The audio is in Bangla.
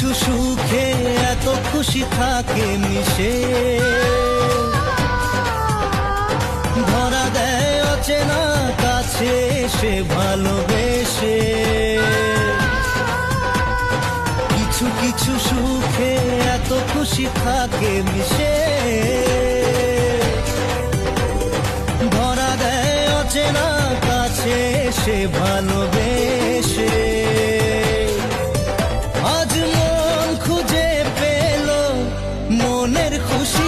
কিছু সুখে এত খুশি থাকে মিশে, ধরা দেয় অচেনা কাছে এসে ভালোবেসে। কিছু কিছু সুখে এত খুশি থাকে মিশে, ধরা দেয় অচেনা কাছে এসে ভালোবেসে। আজ মন খুঁজে পেল মনের খুশি,